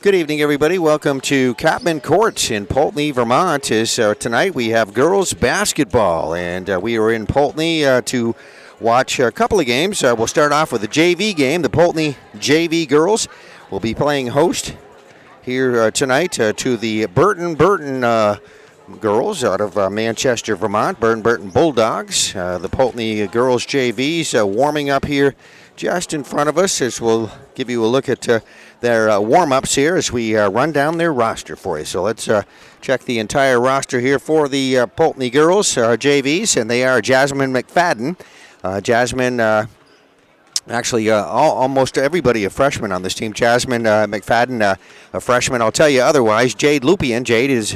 Good evening, everybody. Welcome to Capman Court in Poultney, Vermont. Tonight we have girls basketball, and we are in Poultney to watch a couple of games. We'll start off with the JV game. The Poultney JV girls will be playing host here tonight to the Burr Burton girls out of Manchester, Vermont. Burr Burton Bulldogs. The Poultney girls JVs warming up here just in front of us, as we'll give you a look at their warm-ups here as we run down their roster for you. So let's check the entire roster here for the Poultney girls JVs, and they are Jasmine McFadden. Jasmine, almost everybody a freshman on this team. Jasmine McFadden, a freshman. I'll tell you otherwise. Jade Lupian. Jade is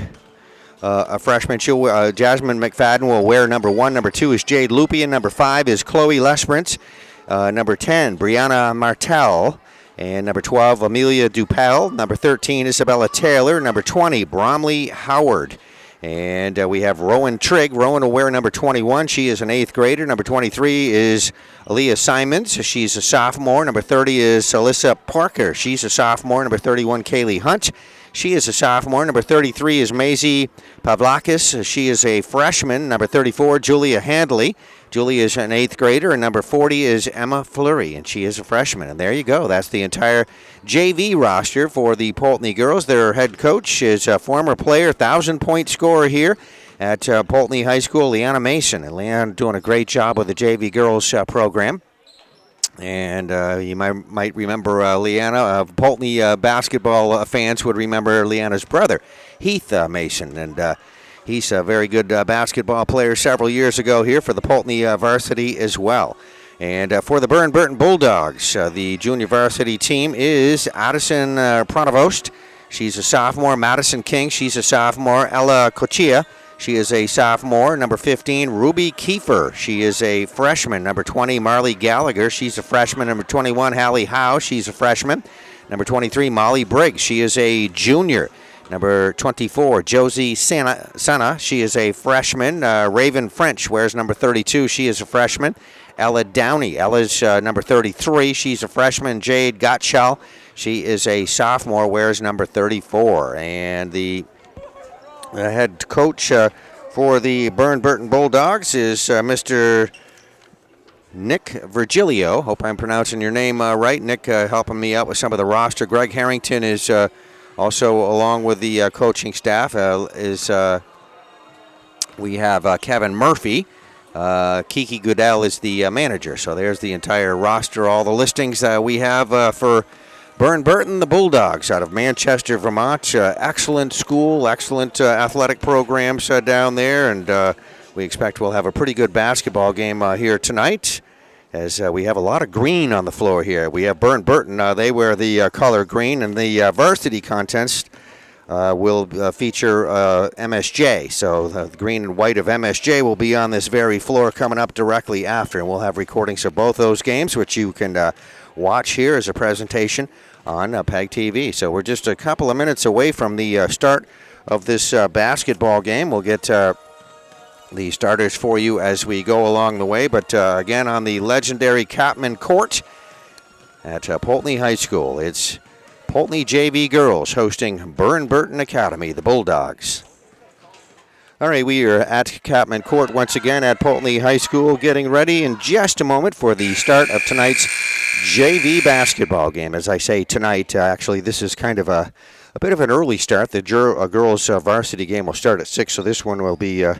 a freshman. Jasmine McFadden will wear number 1. Number 2 is Jade Lupian. Number 5 is Chloe Lesperance. Number 10, Brianna Martel. And number 12, Amelia Dupel. Number 13, Isabella Taylor. Number 20, Bromley Howard. And we have Rowan Trigg. Rowan will wear number 21. She is an 8th grader. Number 23 is Aaliyah Simons. She's a sophomore. Number 30 is Alyssa Parker. She's a sophomore. Number 31, Kaylee Hunt. She is a sophomore. Number 33 is Maisie Pavlakis. She is a freshman. Number 34, Julia Handley. Julia is an 8th grader. And number 40 is Emma Fleury, and she is a freshman. And there you go. That's the entire JV roster for the Poultney girls. Their head coach is a former player, 1,000-point scorer here at Poultney High School, Leanna Mason. And Leanna doing a great job with the JV girls program. And you might remember Leanna. Poultney basketball fans would remember Leanna's brother, Heath Mason. And he's a very good basketball player several years ago here for the Poultney varsity as well. And for the Burr Burton Bulldogs, the junior varsity team is Addison Pronovost. She's a sophomore. Madison King, she's a sophomore. Ella Cochia, she is a sophomore. Number 15, Ruby Kiefer. She is a freshman. Number 20, Marley Gallagher. She's a freshman. Number 21, Hallie Howe. She's a freshman. Number 23, Molly Briggs. She is a junior. Number 24, Josie Sana. She is a freshman. Raven French wears number 32. She is a freshman. Ella Downey. Ella's number 33. She's a freshman. Jade Gottschall. She is a sophomore. Wears number 34. And the head coach for the Burr Burton Bulldogs is Mr. Nick Virgilio. Hope I'm pronouncing your name right. Nick helping me out with some of the roster. Greg Harrington is also along with the coaching staff. We have Kevin Murphy. Kiki Goodell is the manager. So there's the entire roster, all the listings we have for Burr Burton, the Bulldogs out of Manchester, Vermont. Excellent school, excellent athletic programs down there, and we expect we'll have a pretty good basketball game here tonight, as we have a lot of green on the floor here. We have Burr Burton. They wear the color green, and the varsity contest will feature MSJ. So the green and white of MSJ will be on this very floor coming up directly after, and we'll have recordings of both those games, which you can watch here as a presentation on PEGTV. So we're just a couple of minutes away from the start of this basketball game. We'll get the starters for you as we go along the way. But again, on the legendary Capman Court at Poultney High School, it's Poultney JV girls hosting Burr Burton Academy, the Bulldogs. All right, we are at Capman Court once again at Poultney High School, getting ready in just a moment for the start of tonight's JV basketball game. As I say tonight, actually, this is kind of a bit of an early start. The girls' varsity game will start at 6, so this one will be an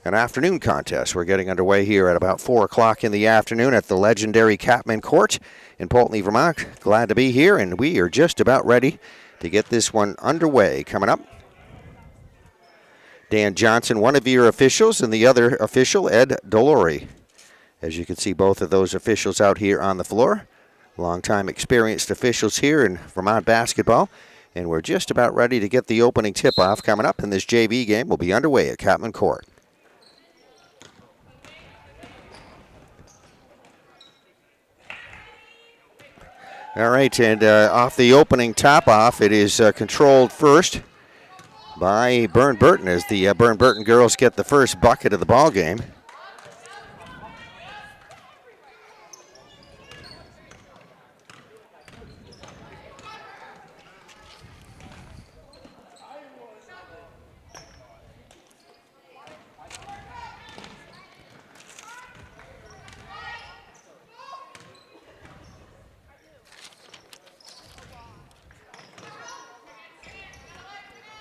afternoon contest. We're getting underway here at about 4 o'clock in the afternoon at the legendary Capman Court in Poultney, Vermont. Glad to be here, and we are just about ready to get this one underway. Coming up, Dan Johnson, one of your officials, and the other official, Ed Delory. As you can see, both of those officials out here on the floor. Longtime experienced officials here in Vermont basketball. And we're just about ready to get the opening tip-off coming up, and this JV game will be underway at Capman Court. All right, and off the opening tap-off, it is controlled first by Burr Burton as the Burr Burton girls get the first bucket of the ball game.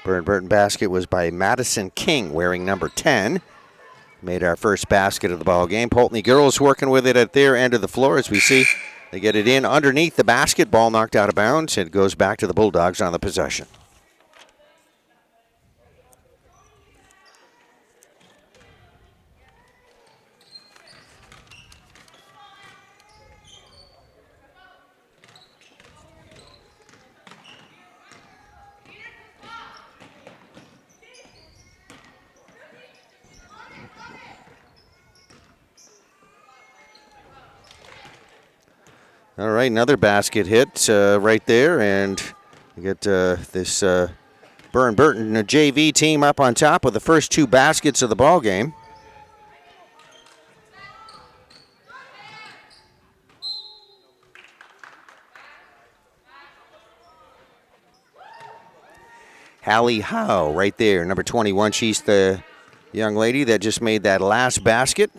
Burr Burton basket was by Madison King, wearing number 10. Made our first basket of the ball game. Poultney girls working with it at their end of the floor. As we see, they get it in underneath the basket. Ball knocked out of bounds. It goes back to the Bulldogs on the possession. All right, another basket hit right there, and you get this Burr Burton JV team up on top with the first 2 baskets of the ball game. Hallie Howe right there, number 21. She's the young lady that just made that last basket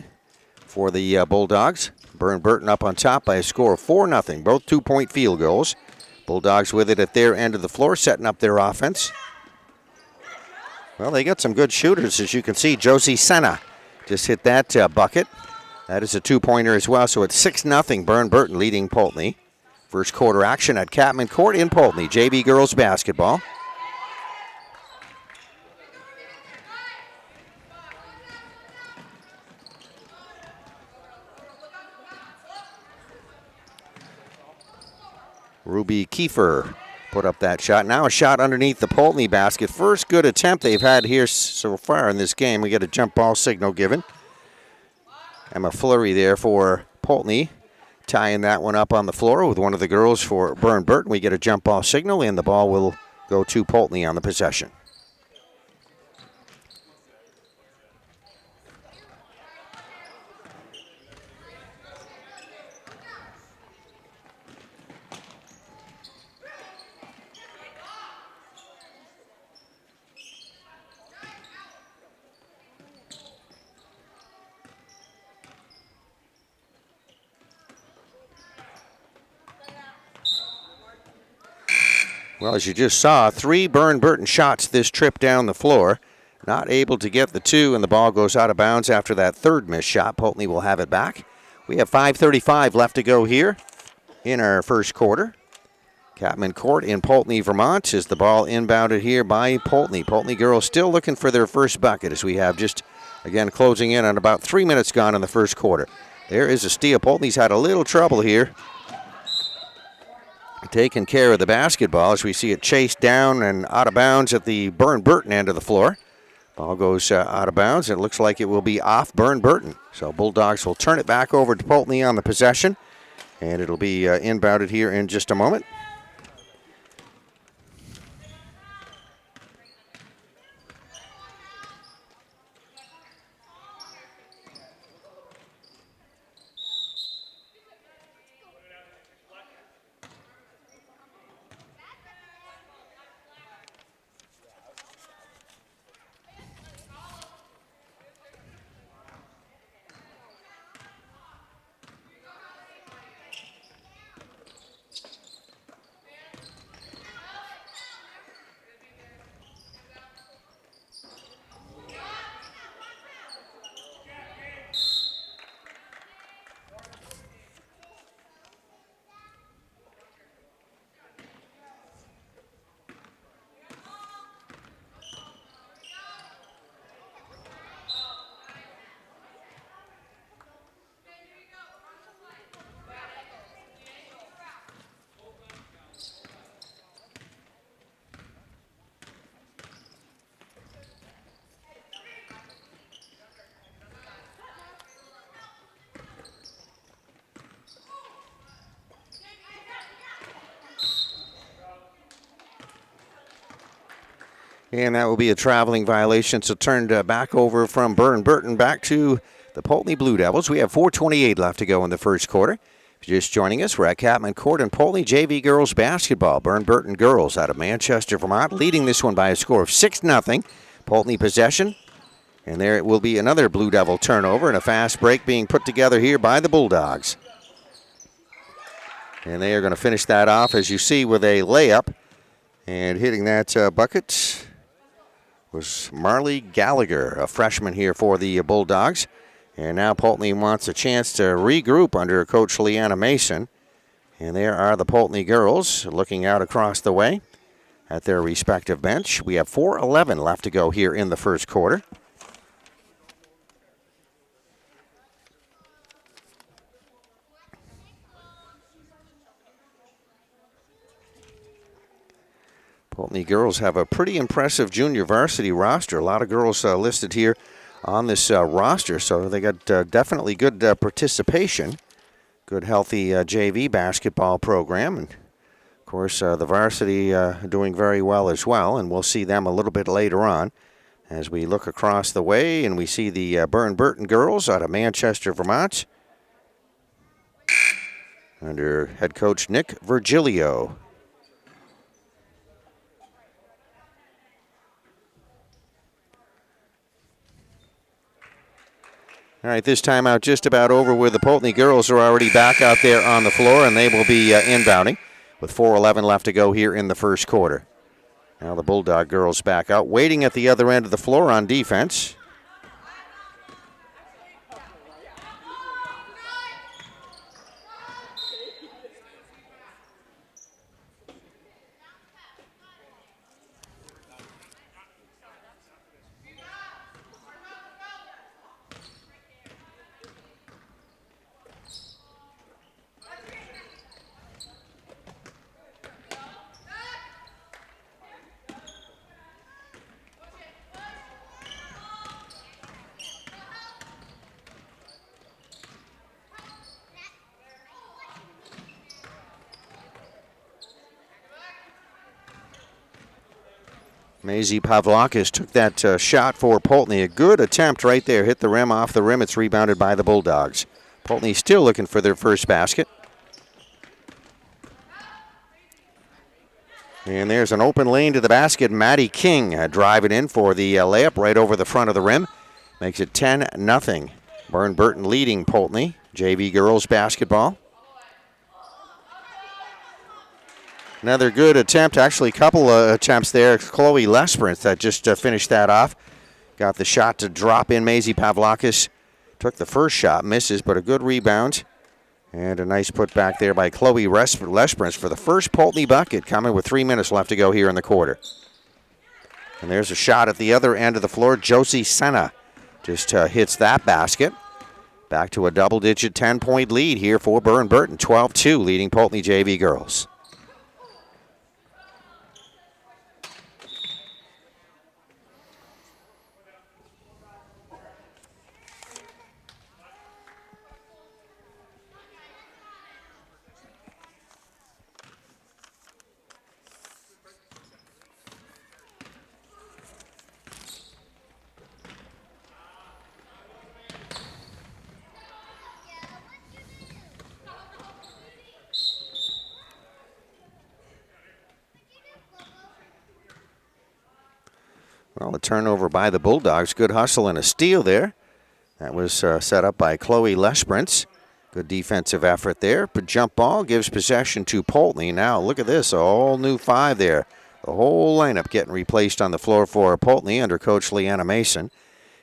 for the Bulldogs. Burr Burton up on top by a score of 4-0, both 2-point field goals. Bulldogs with it at their end of the floor, setting up their offense. Well, they got some good shooters, as you can see. Josie Senna just hit that bucket. That is a 2-pointer as well, so it's 6-0, Burr Burton leading Poultney. First quarter action at Catman Court in Poultney, JV girls basketball. Ruby Kiefer put up that shot. Now a shot underneath the Poultney basket. First good attempt they've had here so far in this game. We get a jump ball signal given. Emma Fleury there for Poultney, tying that one up on the floor with one of the girls for Burr Burton. We get a jump ball signal, and the ball will go to Poultney on the possession. Well, as you just saw, 3 Burr Burton shots this trip down the floor. Not able to get the 2, and the ball goes out of bounds after that third missed shot. Poultney will have it back. We have 5:35 left to go here in our first quarter. Catman Court in Poultney, Vermont, is the ball inbounded here by Poultney. Poultney girls still looking for their first bucket, as we have just, again, closing in on about 3 minutes gone in the first quarter. There is a steal. Poultney's had a little trouble here taking care of the basketball, as we see it chased down and out of bounds at the Burr Burton end of the floor. Ball goes out of bounds. It looks like it will be off Burr Burton. So Bulldogs will turn it back over to Poultney on the possession, and it'll be inbounded here in just a moment. And that will be a traveling violation, so turned back over from Burr Burton back to the Poultney Blue Devils. We have 4:28 left to go in the first quarter. If you're just joining us, we're at Catman Court and Poultney JV girls basketball. Burr Burton girls out of Manchester, Vermont, leading this one by a score of 6-0. Poultney possession. And there it will be another Blue Devil turnover and a fast break being put together here by the Bulldogs. And they are going to finish that off, as you see, with a layup. And hitting that bucket was Marley Gallagher, a freshman here for the Bulldogs. And now Poultney wants a chance to regroup under Coach Leanna Mason. And there are the Poultney girls looking out across the way at their respective bench. We have 4:11 left to go here in the first quarter. Poultney girls have a pretty impressive junior varsity roster. A lot of girls listed here on this roster, so they got definitely good participation. Good, healthy JV basketball program. And, of course, the varsity doing very well as well, and we'll see them a little bit later on as we look across the way, and we see the Burr Burton girls out of Manchester, Vermont, under head coach Nick Virgilio. All right, this timeout just about over where the Poultney girls are already back out there on the floor, and they will be inbounding with 4:11 left to go here in the first quarter. Now the Bulldog girls back out, waiting at the other end of the floor on defense. Maisie Pavlakis took that shot for Poultney. A good attempt right there. Hit the rim, off the rim. It's rebounded by the Bulldogs. Poultney still looking for their first basket. And there's an open lane to the basket. Maddie King driving in for the layup right over the front of the rim. Makes it 10-0. Burr Burton leading Poultney. JV girls basketball. Another good attempt, actually a couple of attempts there. Chloe Lesperance that just finished that off. Got the shot to drop in. Maisie Pavlakis took the first shot, misses, but a good rebound. And a nice put back there by Chloe Lesperance for the first Poultney bucket, coming with 3 minutes left to go here in the quarter. And there's a shot at the other end of the floor. Josie Senna just hits that basket. Back to a double-digit 10-point lead here for Burr Burton. 12-2 leading Poultney JV girls. Well, a turnover by the Bulldogs. Good hustle and a steal there. That was set up by Chloe Lesperance. Good defensive effort there. But jump ball gives possession to Poultney. Now look at this, a whole new five there. The whole lineup getting replaced on the floor for Poultney under Coach Leanna Mason.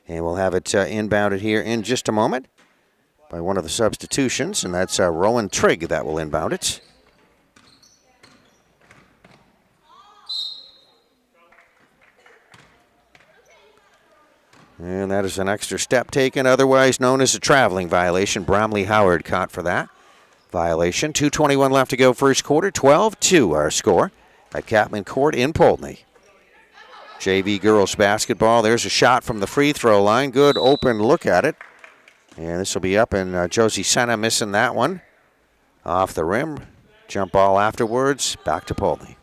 And we'll have it inbounded here in just a moment by one of the substitutions, and that's Rowan Trigg that will inbound it. And that is an extra step taken, otherwise known as a traveling violation. Bromley Howard caught for that violation. 2:21 left to go first quarter. 12-2 our score at Catman Court in Poultney. JV girls basketball. There's a shot from the free throw line. Good open look at it. And this will be up, and Josie Senna missing that one. Off the rim. Jump ball afterwards. Back to Poultney.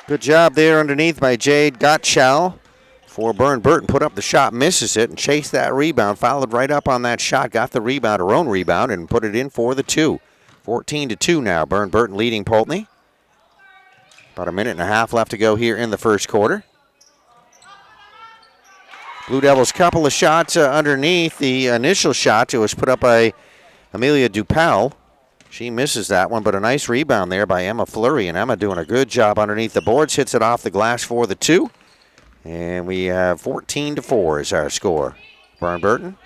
Good job there underneath by Jade Gottschall for Burr Burton. Put up the shot, misses it, and chased that rebound. Followed right up on that shot, got the rebound, her own rebound, and put it in for the 2. 14-2 now. Burr Burton leading Poultney. About a minute and a half left to go here in the first quarter. Blue Devils couple of shots underneath. The initial shot was put up by Amelia Dupel. She misses that one, but a nice rebound there by Emma Fleury, and Emma doing a good job underneath the boards. Hits it off the glass for the 2. And we have 14-4 is our score. Burr Burton.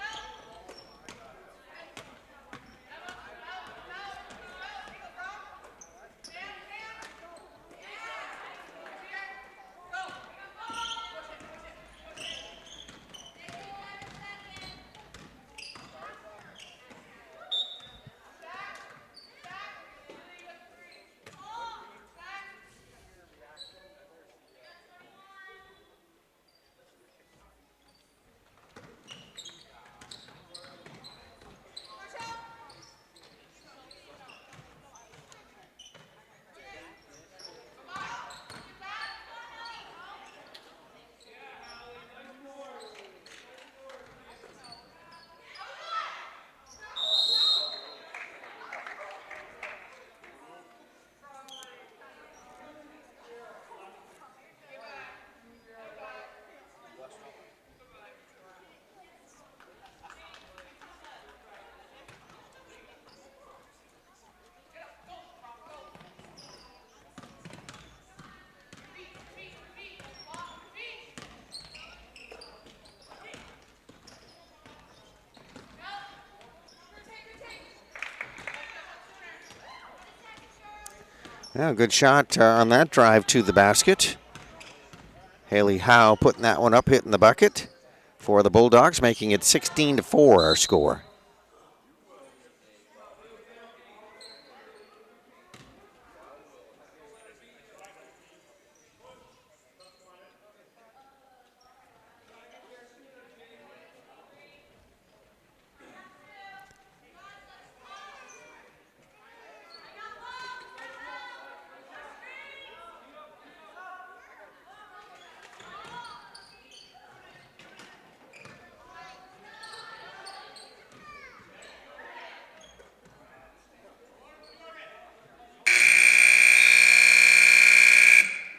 Yeah, good shot on that drive to the basket. Haley Howe putting that one up, hitting the bucket for the Bulldogs, making it 16-4 our score.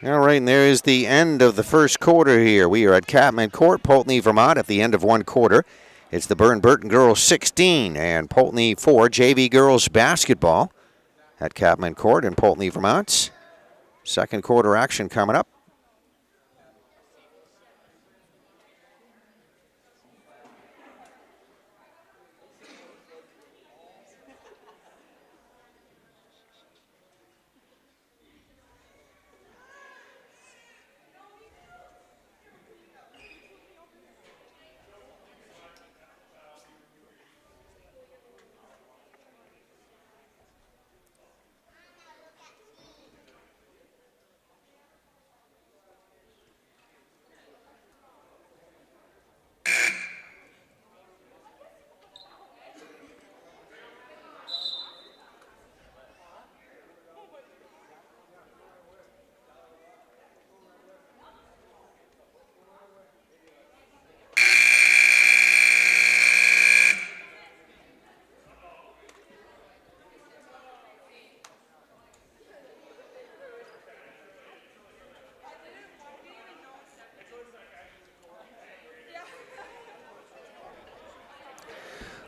All right, and there is the end of the first quarter here. We are at Catman Court, Poultney, Vermont, at the end of one quarter. It's the Burr Burton girls 16 and Poultney 4 JV girls basketball at Catman Court in Poultney, Vermont. Second quarter action coming up.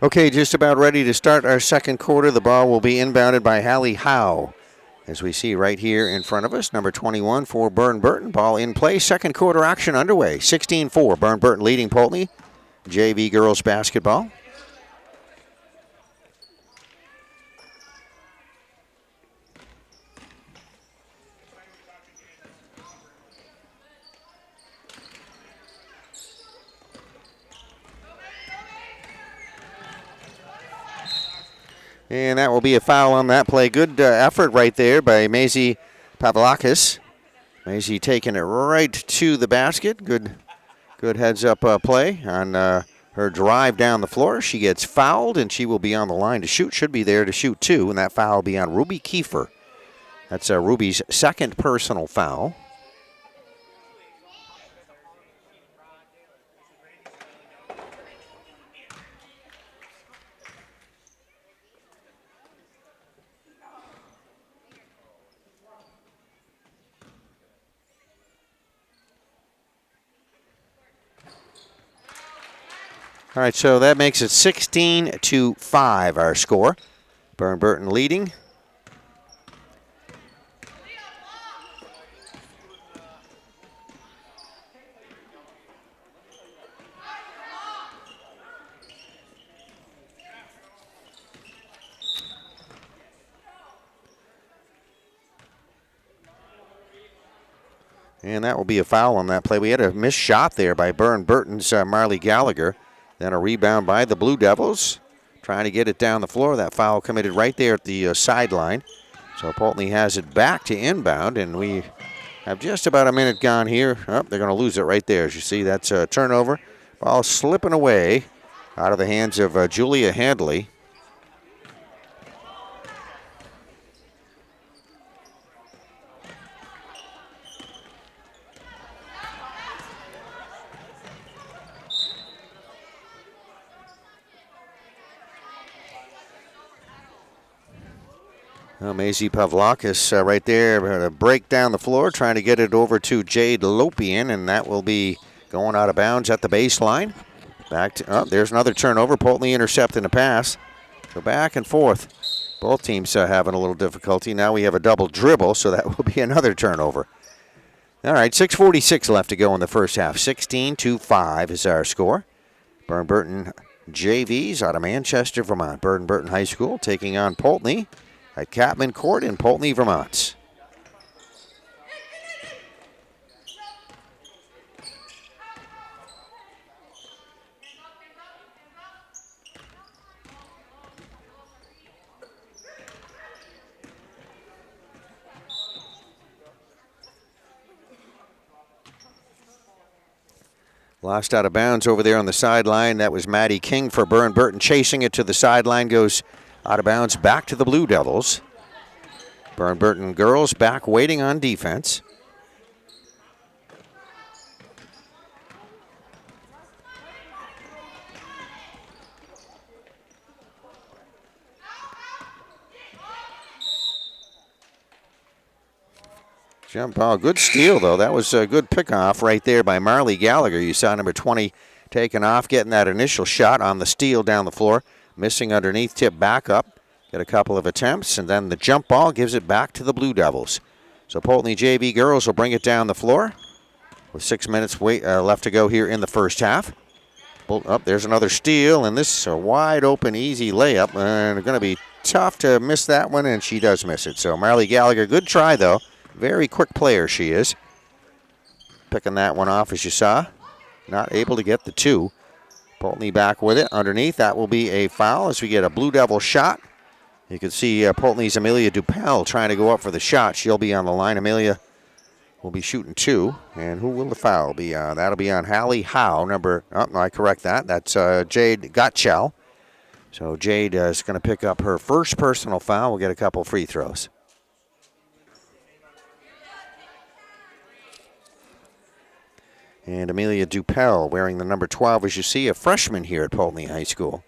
Okay, just about ready to start our second quarter. The ball will be inbounded by Hallie Howe, as we see right here in front of us. Number 21 for Burr Burton. Ball in play. Second quarter action underway. 16-4. Burr Burton leading Poultney. JV girls basketball. And that will be a foul on that play. Good effort right there by Maisie Pavlakis. Maisie taking it right to the basket. Good heads-up play on her drive down the floor. She gets fouled, and she will be on the line to shoot. Should be there to shoot two, and that foul will be on Ruby Kiefer. That's Ruby's second personal foul. All right, so that makes it 16-5, our score. Burr Burton leading. And that will be a foul on that play. We had a missed shot there by Burr Burton's Marley Gallagher. Then a rebound by the Blue Devils, trying to get it down the floor. That foul committed right there at the sideline. So Poultney has it back to inbound, and we have just about a minute gone here. Oh, they're going to lose it right there. As you see, that's a turnover. Ball slipping away out of the hands of Julia Handley. Maisie Pavlakis right there, to break down the floor, trying to get it over to Jade Lopian, and that will be going out of bounds at the baseline. Back to, there's another turnover. Poultney intercepting the pass. So back and forth. Both teams having a little difficulty. Now we have a double dribble, so that will be another turnover. All right, 6:46 left to go in the first half. 16-5 is our score. Burr Burton JVs out of Manchester, Vermont. Burr Burton High School taking on Poultney at Catman Court in Poultney, Vermont. Lost out of bounds over there on the sideline. That was Maddie King for Burr Burton, chasing it to the sideline, goes out of bounds back to the Blue Devils. Burr Burton girls back waiting on defense. Jump ball, good steal though. That was a good pickoff right there by Marley Gallagher. You saw number 20 taking off, getting that initial shot on the steal down the floor. Missing underneath, tip back up. Get a couple of attempts, and then the jump ball gives it back to the Blue Devils. So Poultney JV girls will bring it down the floor with 6 minutes left to go here in the first half. There's another steal, and this is a wide open, easy layup. And going to be tough to miss that one, and she does miss it. So Marley Gallagher, good try though. Very quick player she is. Picking that one off as you saw. Not able to get the two. Poultney back with it underneath. That will be a foul as we get a Blue Devil shot. You can see Poultney's Amelia Dupel trying to go up for the shot. She'll be on the line. Amelia will be shooting two. And who will the foul be on? That'll be on Hallie Howe. I correct that. That's Jade Gottschall. So Jade is going to pick up her first personal foul. We'll get a couple free throws. And Amelia Dupel wearing the number 12, as you see, a freshman here at Poultney High School.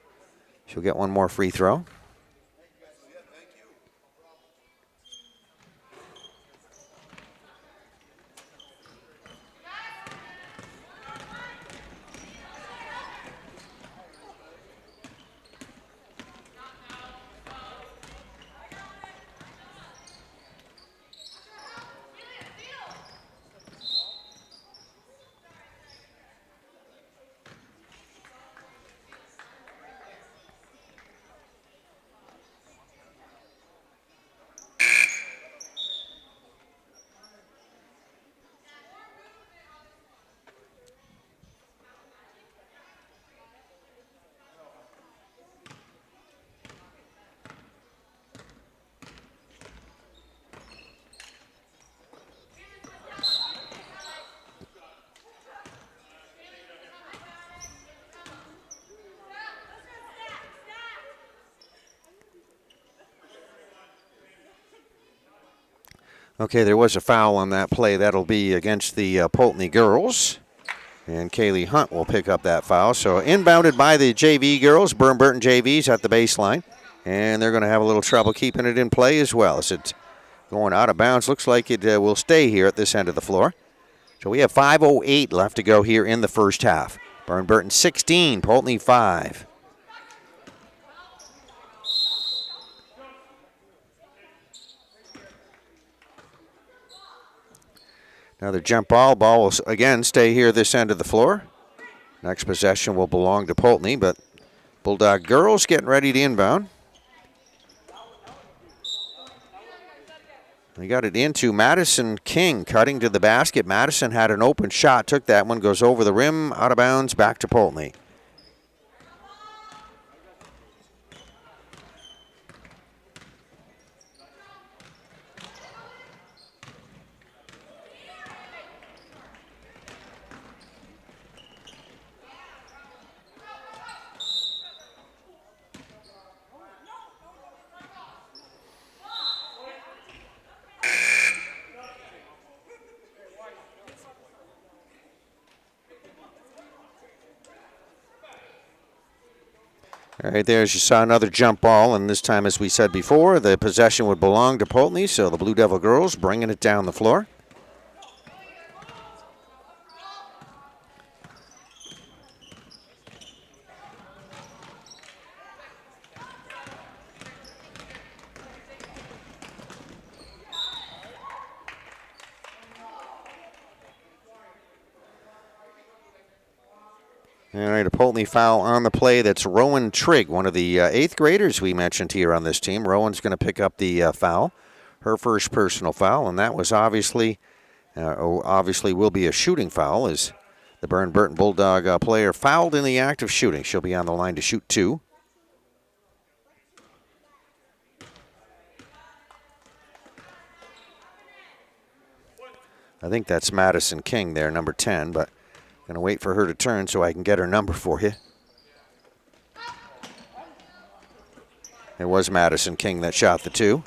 She'll get one more free throw. Okay, there was a foul on that play. That'll be against the Poultney girls. And Kaylee Hunt will pick up that foul. So inbounded by the JV girls, Burr Burton JVs at the baseline. And they're going to have a little trouble keeping it in play as well as it's going out of bounds. Looks like it will stay here at this end of the floor. So we have 5:08 left to go here in the first half. Burr Burton 16, Poultney 5. Another jump ball. Ball will again stay here this end of the floor. Next possession will belong to Poultney, but Bulldog girls getting ready to inbound. They got it into Madison King, cutting to the basket. Madison had an open shot, took that one, goes over the rim, out of bounds, back to Poultney. All right, there, as you saw, another jump ball, and this time, as we said before, the possession would belong to Poultney, so the Blue Devil girls bringing it down the floor. All right, a Poultney foul on the play. That's Rowan Trigg, one of the 8th graders we mentioned here on this team. Rowan's going to pick up the foul, her first personal foul, and that was obviously will be a shooting foul as the Burr Burton Bulldog player fouled in the act of shooting. She'll be on the line to shoot 2. I think that's Madison King there, number 10, but going to wait for her to turn so I can get her number for you. It was Madison King that shot the 2.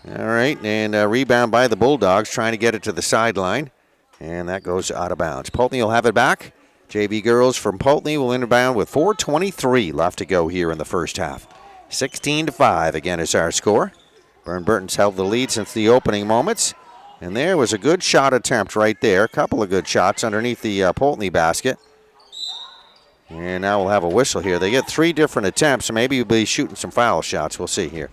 All right, and a rebound by the Bulldogs, trying to get it to the sideline, and that goes out of bounds. Poultney will have it back. JV girls from Poultney will inbound with 4:23 left to go here in the first half. 16-5 again is our score. Burr Burton's held the lead since the opening moments. And there was a good shot attempt right there. A couple of good shots underneath the Poultney basket. And now we'll have a whistle here. They get 3 different attempts, so maybe we'll be shooting some foul shots. We'll see here.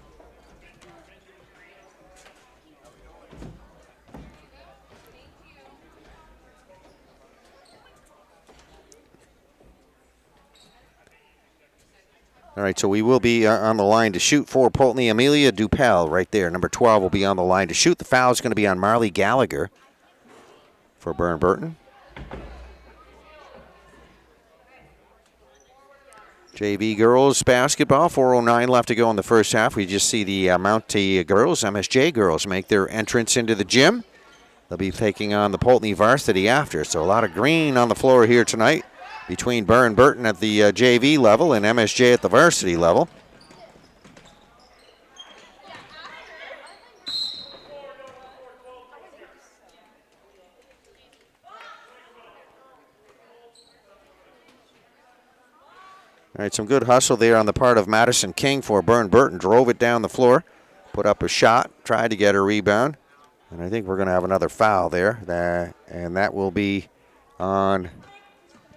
All right, so we will be on the line to shoot for Poultney. Amelia Dupel right there. Number 12 will be on the line to shoot. The foul is going to be on Marley Gallagher for Burr Burton. JV girls basketball, 4:09 left to go in the first half. We just see the Mountie girls, MSJ girls, make their entrance into the gym. They'll be taking on the Poultney varsity after. So a lot of green on the floor here tonight between Burr Burton at the JV level and MSJ at the varsity level. All right, some good hustle there on the part of Madison King for Burr Burton. Drove it down the floor, put up a shot, tried to get a rebound. And I think we're going to have another foul there. And that will be on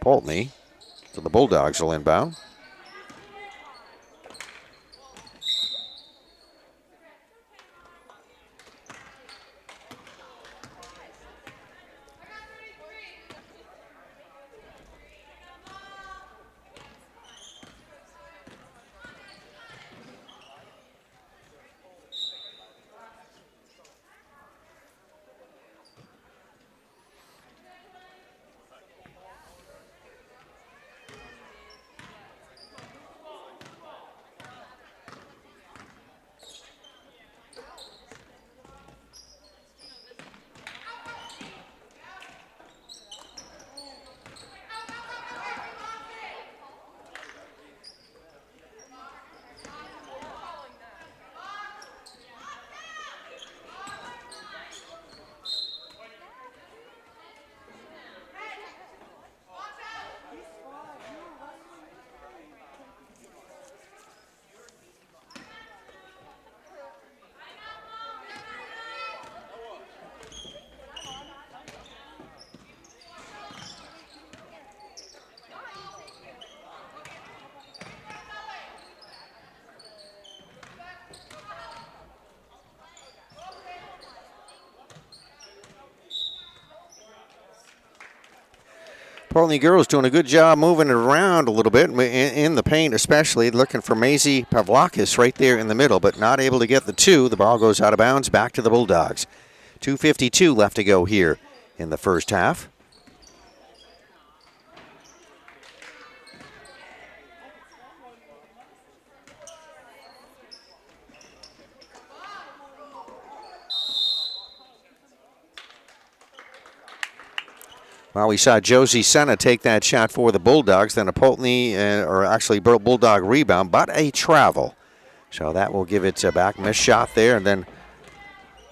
Poultney. So the Bulldogs will inbound. Poultney girls doing a good job moving it around a little bit in the paint, especially looking for Maisie Pavlakis right there in the middle, but not able to get the two. The ball goes out of bounds, back to the Bulldogs. 2:52 left to go here in the first half. Well, we saw Josie Senna take that shot for the Bulldogs, then a Poultney, or actually Bulldog rebound, but a travel. So that will give it back. Missed shot there, and then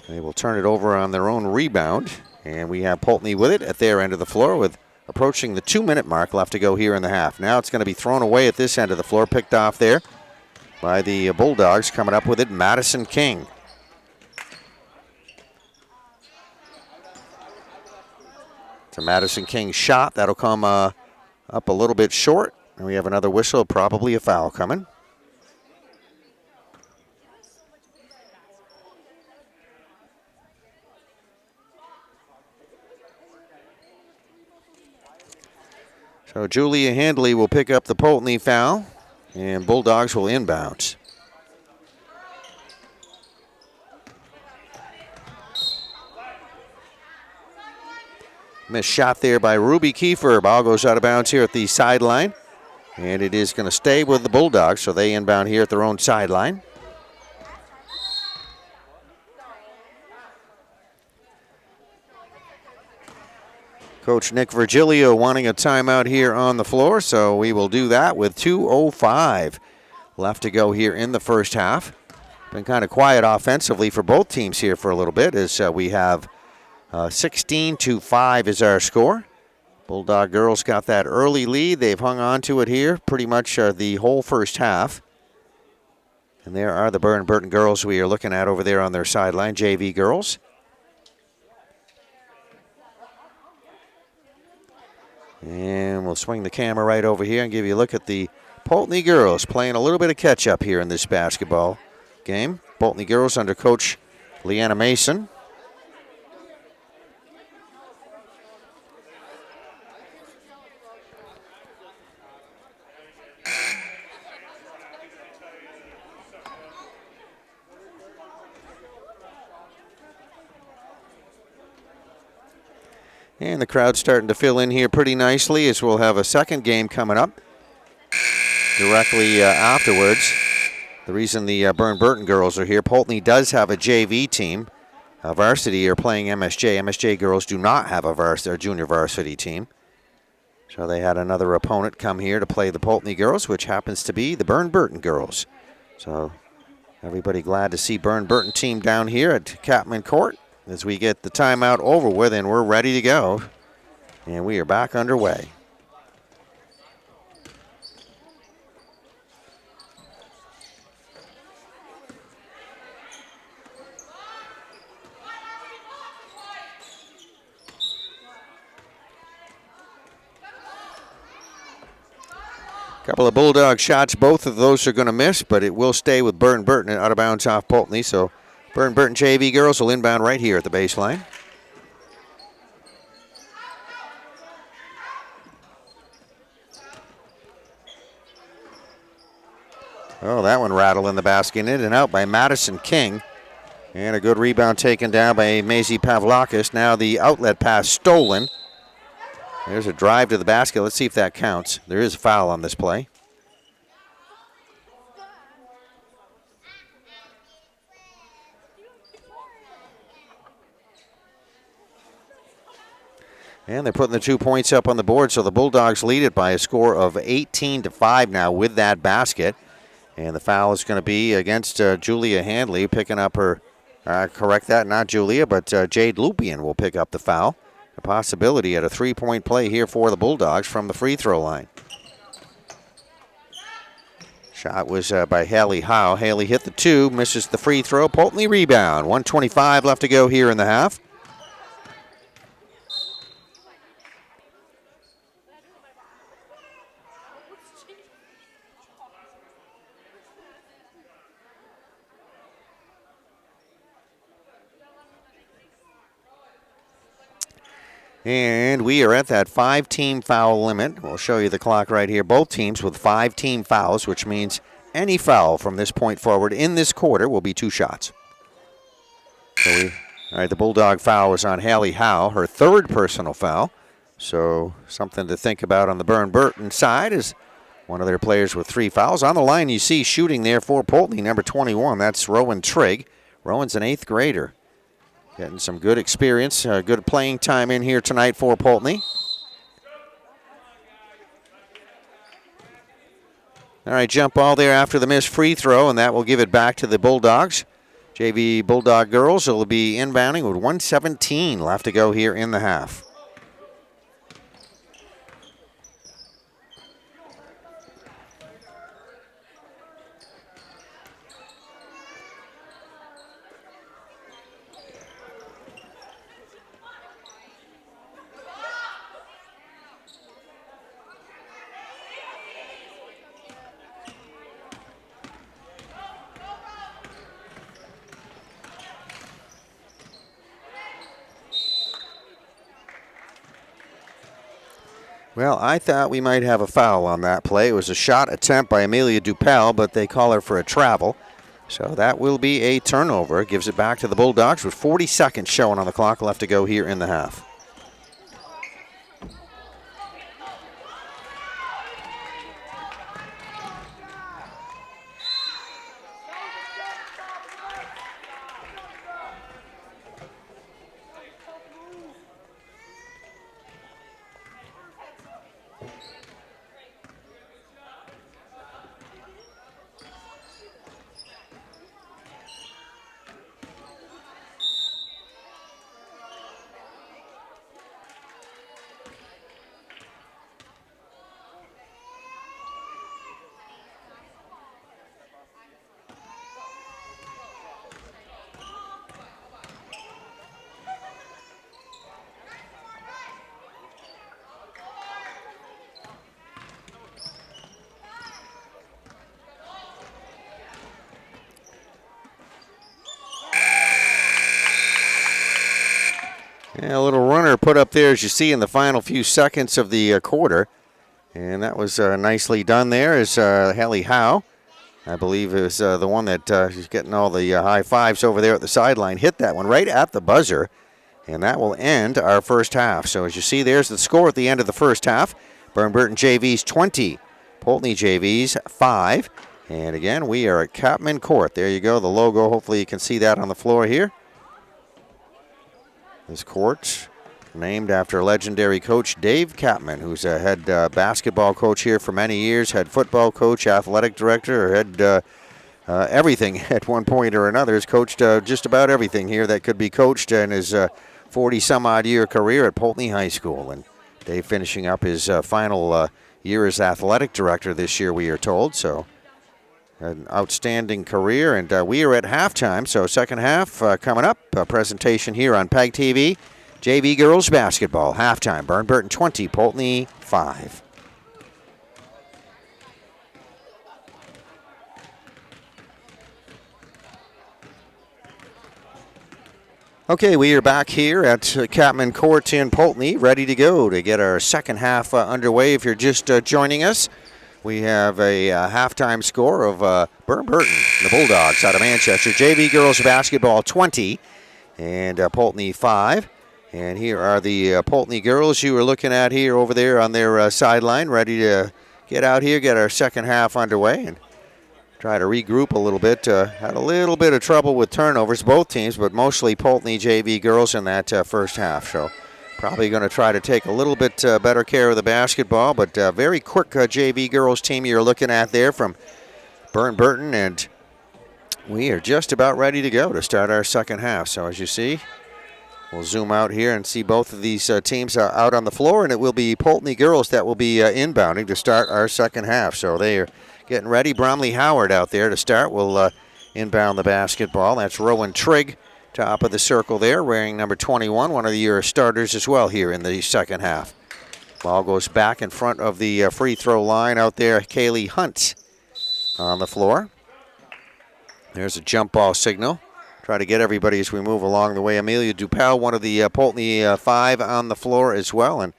they will turn it over on their own rebound. And we have Poultney with it at their end of the floor with approaching the 2-minute mark left to go here in the half. Now it's going to be thrown away at this end of the floor, picked off there by the Bulldogs. Coming up with it, Madison King. It's a Madison King shot. That'll come up a little bit short. And we have another whistle, probably a foul coming. So Julia Handley will pick up the Poultney foul, and Bulldogs will inbound. Missed shot there by Ruby Kiefer. Ball goes out of bounds here at the sideline. And it is going to stay with the Bulldogs, so they inbound here at their own sideline. Coach Nick Virgilio wanting a timeout here on the floor, so we will do that with 2:05 left to go here in the first half. Been kind of quiet offensively for both teams here for a little bit as we have 16-5 is our score. Bulldog girls got that early lead. They've hung on to it here pretty much the whole first half. And there are the Burr Burton girls we are looking at over there on their sideline, JV girls. And we'll swing the camera right over here and give you a look at the Poultney girls playing a little bit of catch-up here in this basketball game. Poultney girls under Coach Leanna Mason. And the crowd's starting to fill in here pretty nicely as we'll have a second game coming up directly afterwards. The reason the Burr Burton girls are here, Poultney does have a JV team. Varsity are playing MSJ. MSJ girls do not have a junior varsity team. So they had another opponent come here to play the Poultney girls, which happens to be the Burr Burton girls. So everybody glad to see Burr Burton team down here at Capman Court as we get the timeout over with and we're ready to go. And we are back underway. Couple of Bulldog shots, both of those are going to miss, but it will stay with Burr Burton out of bounds off Poultney. So Burr Burton JV girls will inbound right here at the baseline. Oh, that one rattled in the basket, in and out by Madison King. And a good rebound taken down by Maisie Pavlakis. Now the outlet pass stolen. There's a drive to the basket. Let's see if that counts. There is a foul on this play. And they're putting the 2 points up on the board, so the Bulldogs lead it by a score of 18-5 now with that basket. And the foul is going to be against Julia Handley, picking up her, correct that, not Julia, but Jade Lupien will pick up the foul. A possibility at a three-point play here for the Bulldogs from the free throw line. Shot was by Haley Howe. Haley hit the two, misses the free throw. Poultney rebound. 1:25 left to go here in the half. And we are at that 5-team foul limit. We'll show you the clock right here. Both teams with 5-team fouls, which means any foul from this point forward in this quarter will be 2 shots. So all right, the Bulldog foul was on Hallie Howe, her 3rd personal foul. So something to think about on the Burr Burton side is one of their players with 3 fouls. On the line, you see shooting there for Poultney, number 21. That's Rowan Trigg. Rowan's an 8th grader. Getting some good experience, good playing time in here tonight for Poultney. All right, jump ball there after the missed free throw, and that will give it back to the Bulldogs. JV Bulldog girls will be inbounding with 1:17 left to go here in the half. Well, I thought we might have a foul on that play. It was a shot attempt by Amelia Dupel, but they call her for a travel. So that will be a turnover. Gives it back to the Bulldogs with 40 seconds showing on the clock left to go here in the half. Yeah, a little runner put up there, as you see, in the final few seconds of the quarter. And that was nicely done there as Hallie Howe, I believe, is the one that is getting all the high fives over there at the sideline. Hit that one right at the buzzer, and that will end our first half. So as you see, there's the score at the end of the first half. Burr Burton JV's 20, Poultney JV's 5. And again, we are at Capman Court. There you go, the logo. Hopefully you can see that on the floor here. This court named after legendary coach Dave Capman, who's a head basketball coach here for many years, head football coach, athletic director, or head everything at one point or another. Has coached just about everything here that could be coached in his 40-some-odd year career at Poultney High School. And Dave finishing up his final year as athletic director this year, we are told. So an outstanding career, and we are at halftime, so second half coming up. A presentation here on PEGTV. JV girls basketball, halftime. Burr Burton 20, Poultney 5. Okay, we are back here at Capman Court in Poultney, ready to go to get our second half underway. If you're just joining us, we have a halftime score of Burr Burton, the Bulldogs out of Manchester. JV girls basketball 20 and Poultney 5. And here are the Poultney girls you were looking at here over there on their sideline, ready to get out here, get our second half underway, and try to regroup a little bit. Had a little bit of trouble with turnovers, both teams, but mostly Poultney JV girls in that first half. So probably going to try to take a little bit better care of the basketball, but very quick JV girls team you're looking at there from Burr Burton, and we are just about ready to go to start our second half. So as you see, we'll zoom out here and see both of these teams out on the floor, and it will be Poultney girls that will be inbounding to start our second half. So they are getting ready. Bromley Howard out there to start will inbound the basketball. That's Rowan Trigg, top of the circle there, wearing number 21, one of the starters as well here in the second half. Ball goes back in front of the free throw line out there. Kaylee Hunt on the floor. There's a jump ball signal try to get everybody as we move along the way. Amelia Dupel, one of the Poultney 5 on the floor as well. And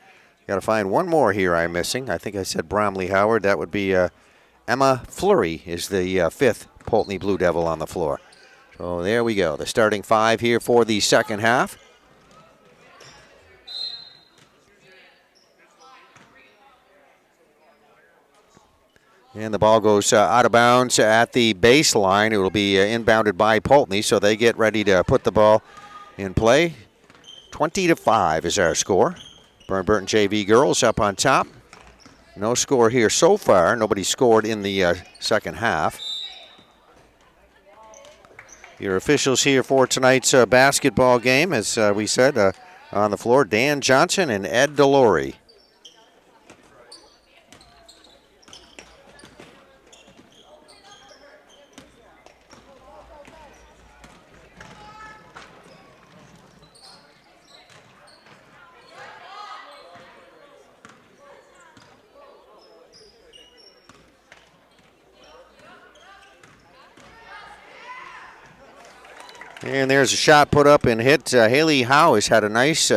got to find one more here I'm missing. I think I said Bromley Howard. That would be Emma Fleury is the 5th Poultney Blue Devil on the floor. So there we go. The starting 5 here for the second half. And the ball goes out of bounds at the baseline. It will be inbounded by Poultney, so they get ready to put the ball in play. 20-5 is our score. Burr Burton JV girls up on top. No score here so far. Nobody scored in the second half. Your officials here for tonight's basketball game, as we said, on the floor, Dan Johnson and Ed Delory. And there's a shot put up and hit. Haley Howe has had a nice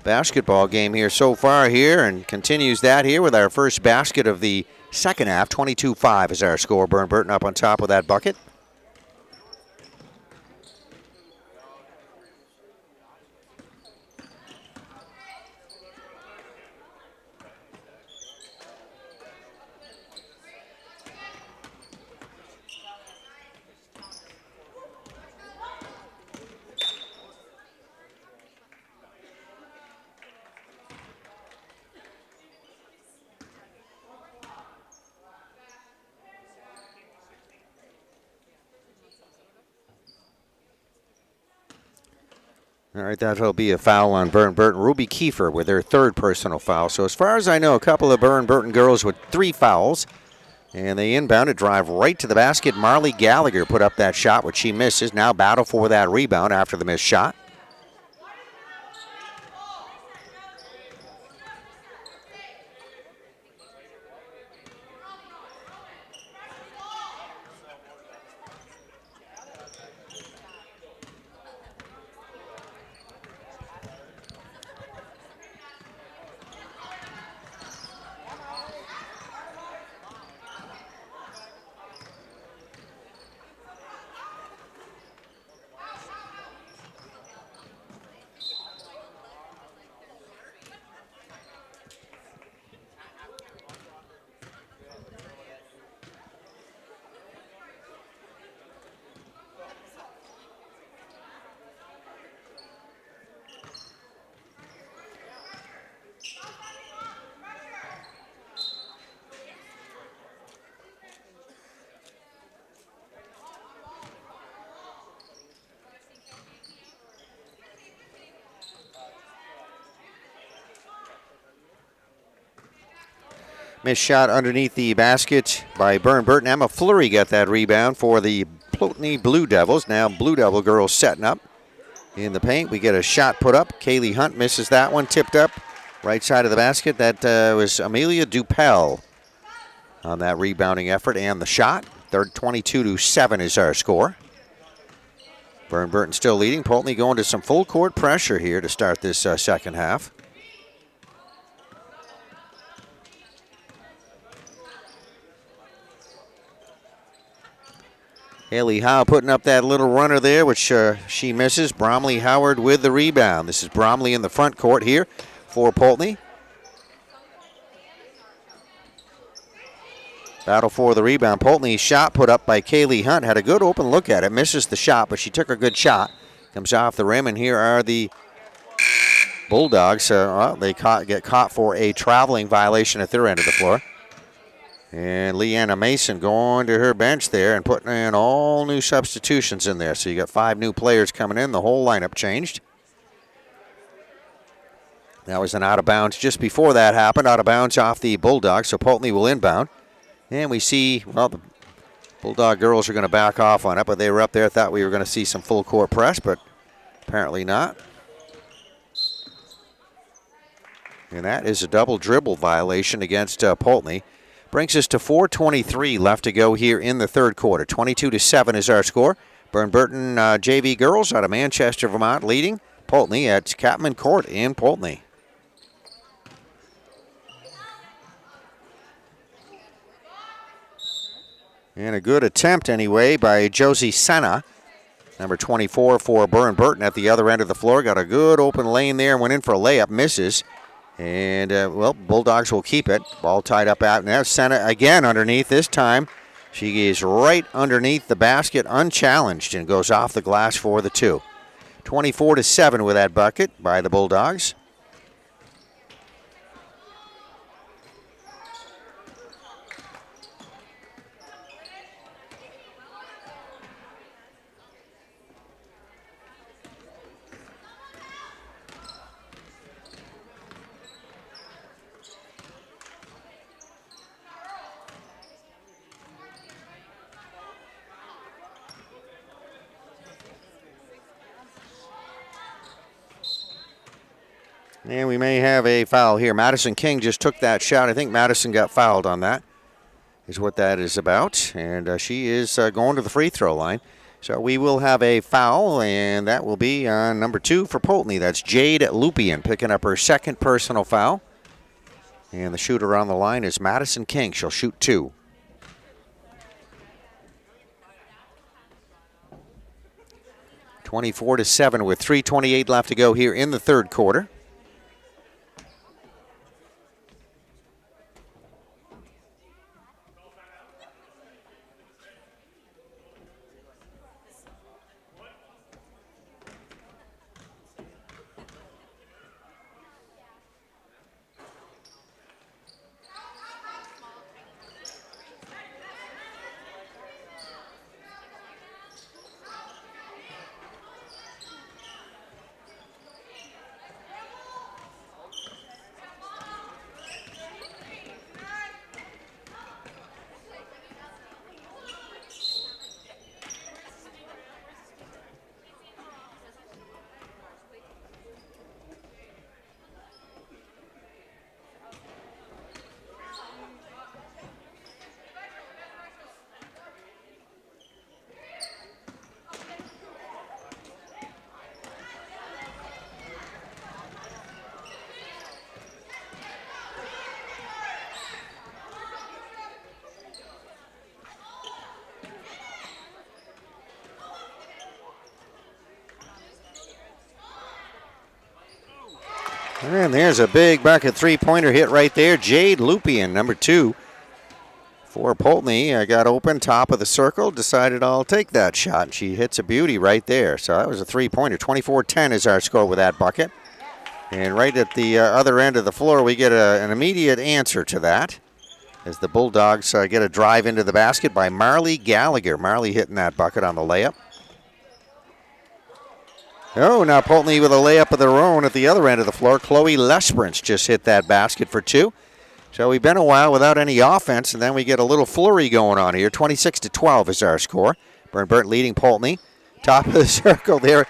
basketball game here so far here and continues that here with our first basket of the second half. 22-5 is our score. Burr Burton up on top of that bucket. All right, that'll be a foul on Burr Burton. Ruby Kiefer with her 3rd personal foul. So as far as I know, a couple of Burr Burton girls with 3 fouls. And they inbound it, drive right to the basket. Marley Gallagher put up that shot, which she misses. Now battle for that rebound after the missed shot. Missed shot underneath the basket by Burr Burton. Emma Fleury got that rebound for the Poultney Blue Devils. Now Blue Devil girls setting up in the paint. We get a shot put up. Kaylee Hunt misses that one. Tipped up right side of the basket. That was Amelia Dupel on that rebounding effort and the shot. 22-7 is our score. Burr Burton still leading. Poultney going to some full court pressure here to start this second half. Haley Howe putting up that little runner there, which she misses. Bromley Howard with the rebound. This is Bromley in the front court here for Poultney. Battle for the rebound. Poultney's shot put up by Kaylee Hunt. Had a good open look at it. Misses the shot, but she took a good shot. Comes off the rim, and here are the Bulldogs. They get caught for a traveling violation at their end of the floor. And Leanna Mason going to her bench there and putting in all new substitutions in there. So you got 5 new players coming in. The whole lineup changed. That was an out of bounds just before that happened. Out of bounds off the Bulldogs. So Poultney will inbound. And we see, well, the Bulldog girls are going to back off on it, but they were up there. Thought we were going to see some full court press, but apparently not. And that is a double dribble violation against Poultney. Brings us to 4:23 left to go here in the third quarter. 22-7 is our score. Burr Burton JV girls out of Manchester, Vermont, leading Poultney at Catman Court in Poultney. And a good attempt anyway by Josie Senna, number 24 for Burr Burton at the other end of the floor. Got a good open lane there, went in for a layup, misses. And, well, Bulldogs will keep it. Ball tied up out. Now Senna again underneath this time. She is right underneath the basket, unchallenged, and goes off the glass for the two. 24-7 with that bucket by the Bulldogs. And we may have a foul here. Madison King just took that shot. I think Madison got fouled on that, is what that is about. And she is going to the free throw line. So we will have a foul, and that will be on number 2 for Poultney. That's Jade Lupien picking up her second personal foul. And the shooter on the line is Madison King. She'll shoot 2. (24-7) with 3:28 left to go here in the third quarter. And there's a big bucket three-pointer hit right there. Jade Lupien, number 2 for Poultney. Got open, top of the circle, decided I'll take that shot. She hits a beauty right there. So that was a three-pointer. 24-10 is our score with that bucket. And right at the other end of the floor, we get an immediate answer to that as the Bulldogs get a drive into the basket by Marley Gallagher. Marley hitting that bucket on the layup. Oh, now Poultney with a layup of their own at the other end of the floor. Chloe Lesperance just hit that basket for 2. So we've been a while without any offense, and then we get a little flurry going on here. 26-12 is our score. Burr Burton leading Poultney. Top of the circle there.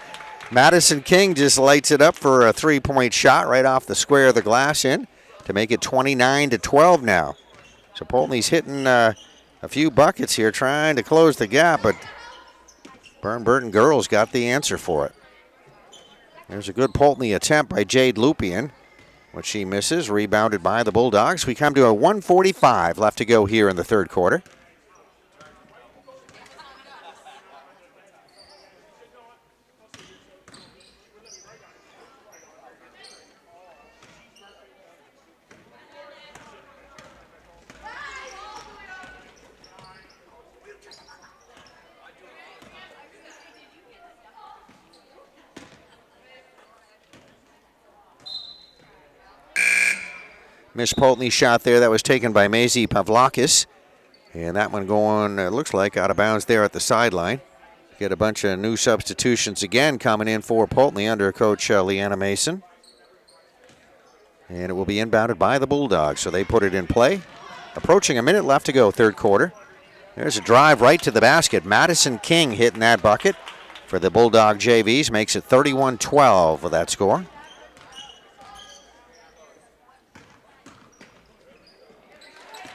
Madison King just lights it up for a three-point shot right off the square of the glass in to make it 29-12 now. So Poultney's hitting a few buckets here trying to close the gap, but Burr Burton girls got the answer for it. There's a good Poultney attempt by Jade Lupien, which she misses, rebounded by the Bulldogs. We come to a 1:45 left to go here in the third quarter. Miss Poultney shot there that was taken by Maisie Pavlakis. And that one going, it looks like, out of bounds there at the sideline. Get a bunch of new substitutions again coming in for Poultney under Coach Leanna Mason. And it will be inbounded by the Bulldogs, so they put it in play. Approaching a minute left to go, third quarter. There's a drive right to the basket. Madison King hitting that bucket for the Bulldog JVs. Makes it 31-12 with that score.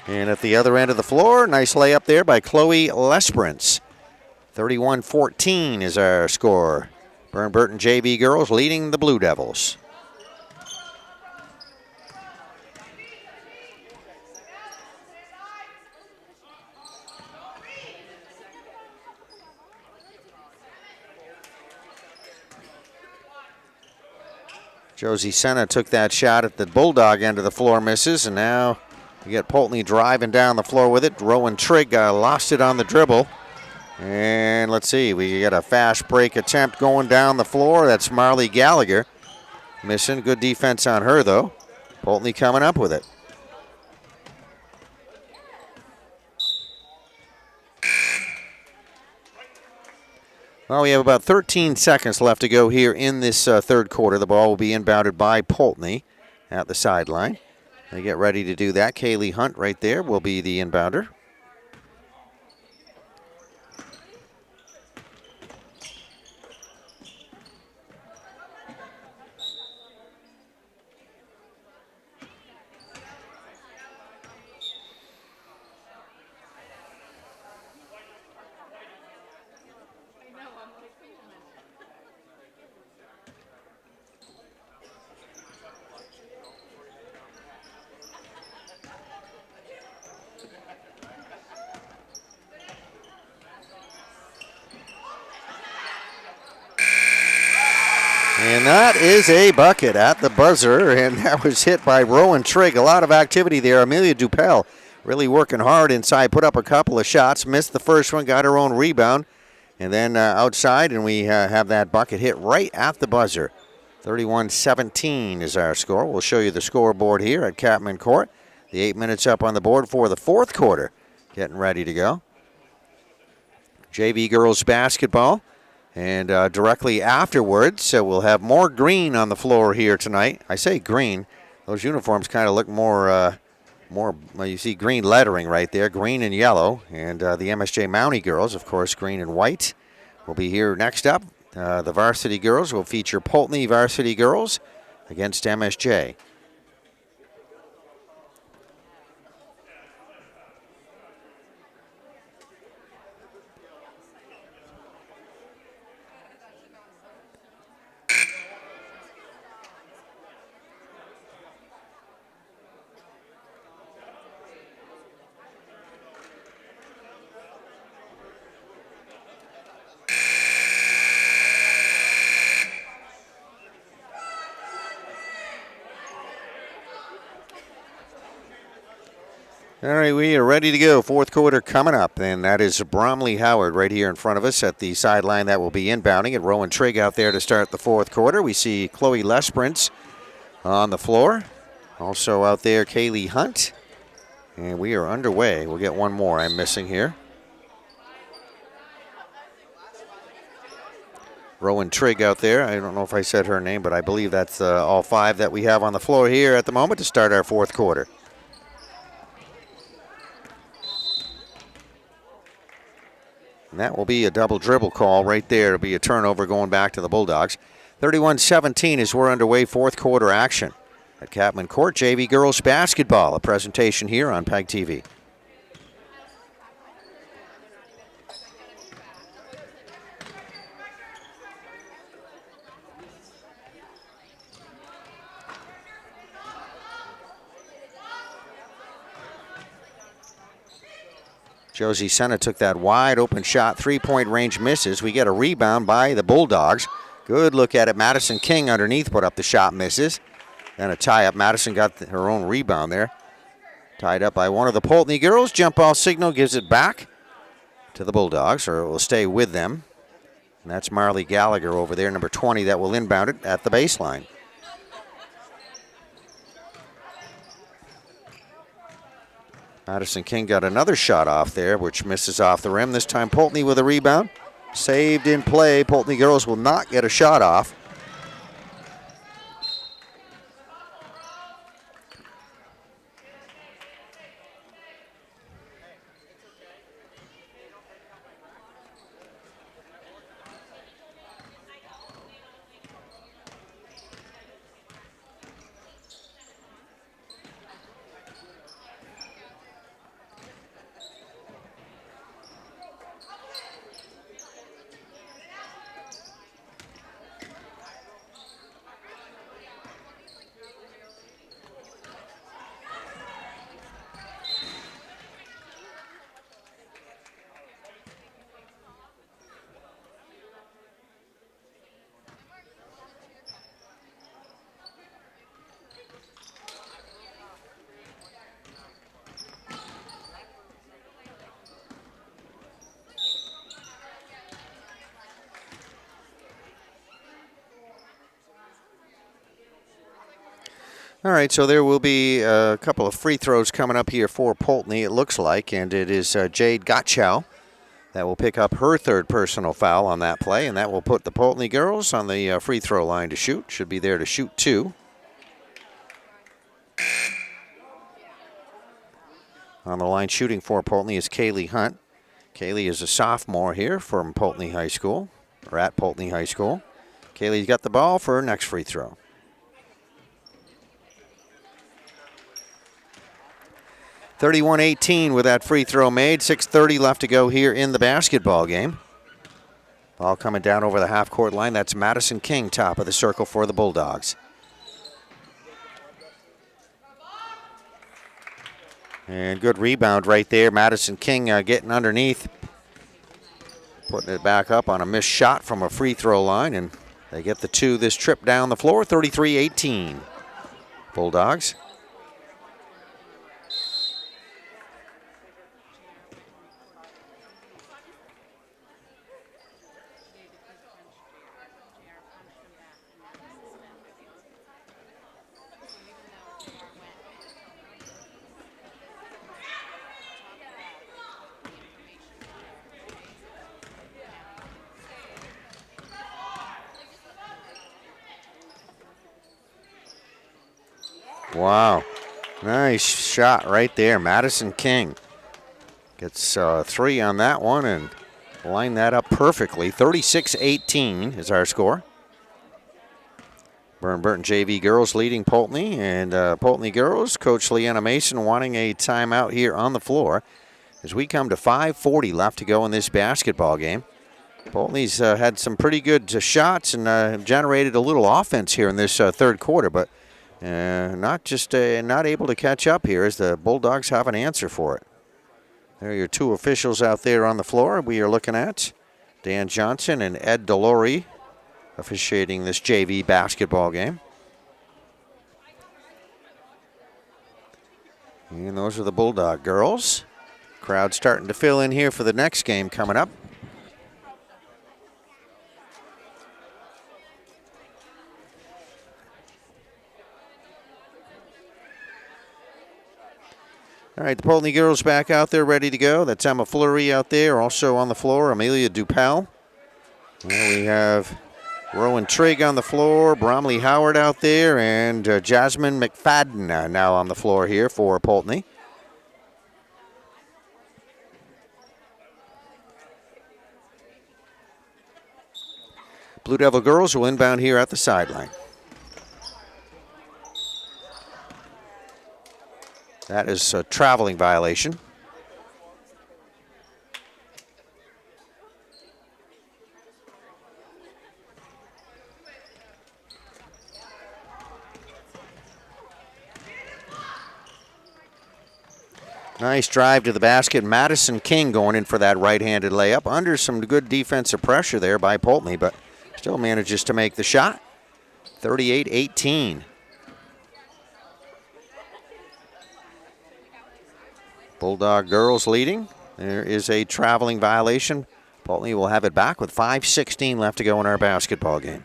And at the other end of the floor, nice layup there by Chloe Lesperance. 31-14 is our score. Burr Burton JV girls leading the Blue Devils. Josie Senna took that shot at the Bulldog end of the floor, misses, and now you get Poultney driving down the floor with it. Rowan Trigg lost it on the dribble. And let's see, we get a fast break attempt going down the floor. That's Marley Gallagher missing. Good defense on her, though. Poultney coming up with it. Well, we have about 13 seconds left to go here in this third quarter. The ball will be inbounded by Poultney at the sideline. They get ready to do that. Kaylee Hunt right there will be the inbounder. And that is a bucket at the buzzer, and that was hit by Rowan Trigg. A lot of activity there. Amelia Dupel really working hard inside, put up a couple of shots, missed the first one, got her own rebound, and then outside, and we have that bucket hit right at the buzzer. 31-17 is our score. We'll show you the scoreboard here at Capman Court. The 8 minutes up on the board for the fourth quarter. Getting ready to go. JV girls basketball. And directly afterwards, we'll have more green on the floor here tonight. I say green. Those uniforms kind of look more, you see green lettering right there, green and yellow. And the MSJ Mountie girls, of course, green and white, will be here next up. The varsity girls will feature Poultney varsity girls against MSJ. All right, we are ready to go. Fourth quarter coming up, and that is Bromley Howard right here in front of us at the sideline. That will be inbounding, and Rowan Trigg out there to start the fourth quarter. We see Chloe Lesprintz on the floor. Also out there, Kaylee Hunt. And we are underway. We'll get one more I'm missing here. Rowan Trigg out there. I don't know if I said her name, but I believe that's all five that we have on the floor here at the moment to start our fourth quarter. And that will be a double dribble call right there. It'll be a turnover going back to the Bulldogs. 31-17 as we're underway, fourth quarter action at Capman Court. JV girls basketball, a presentation here on PEGTV. Josie Senna took that wide open shot, three-point range misses. We get a rebound by the Bulldogs. Good look at it. Madison King underneath put up the shot, misses. Then a tie-up. Madison got her own rebound there. Tied up by one of the Poultney girls. Jump ball signal gives it back to the Bulldogs, or it will stay with them. And that's Marley Gallagher over there, number 20, that will inbound it at the baseline. Madison King got another shot off there, which misses off the rim. This time Poultney with a rebound. Saved in play. Poultney girls will not get a shot off. All right, so there will be a couple of free throws coming up here for Poultney, it looks like, and it is Jade Gottschall that will pick up her third personal foul on that play, and that will put the Poultney girls on the free throw line to shoot. Should be there to shoot 2. On the line shooting for Poultney is Kaylee Hunt. Kaylee is a sophomore here from Poultney High School, or at Poultney High School. Kaylee's got the ball for her next free throw. (31-18) with that free throw made. 6:30 left to go here in the basketball game. Ball coming down over the half-court line. That's Madison King, top of the circle for the Bulldogs. And good rebound right there. Madison King getting underneath, putting it back up on a missed shot from a free throw line, and they get the 2 this trip down the floor. 33-18. Bulldogs. Wow, nice shot right there. Madison King gets 3 on that one and line that up perfectly. 36-18 is our score. Burr Burton JV girls leading Poultney, and Poultney girls, Coach Leanna Mason wanting a timeout here on the floor as we come to 5:40 left to go in this basketball game. Poultney's had some pretty good shots and generated a little offense here in this third quarter, but not able to catch up here as the Bulldogs have an answer for it. There are your 2 officials out there on the floor we are looking at. Dan Johnson and Ed Delory officiating this JV basketball game. And those are the Bulldog girls. Crowd starting to fill in here for the next game coming up. All right, the Poultney girls back out there ready to go. That's Emma Fleury out there, also on the floor, Amelia Dupel. And we have Rowan Trigg on the floor, Bromley Howard out there, and Jasmine McFadden now on the floor here for Poultney. Blue Devil girls will inbound here at the sideline. That is a traveling violation. Nice drive to the basket. Madison King going in for that right-handed layup. Under some good defensive pressure there by Poultney, but still manages to make the shot. 38-18. Bulldog girls leading. There is a traveling violation. Poultney will have it back with 5:16 left to go in our basketball game.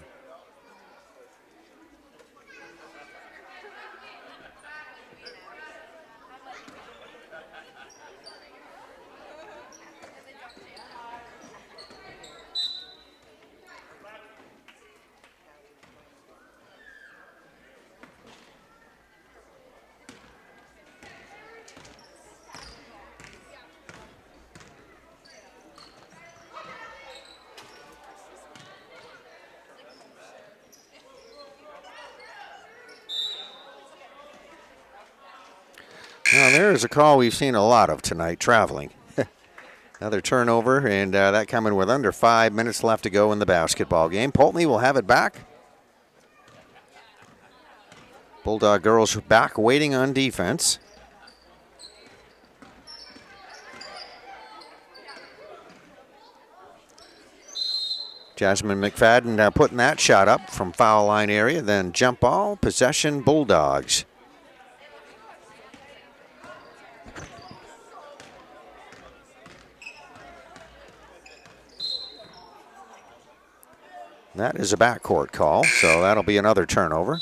Now there's a call we've seen a lot of tonight, traveling. Another turnover, and that coming with under 5 minutes left to go in the basketball game. Poultney will have it back. Bulldog girls back waiting on defense. Jasmine McFadden putting that shot up from foul line area, then jump ball, possession, Bulldogs. That is a backcourt call, so that'll be another turnover.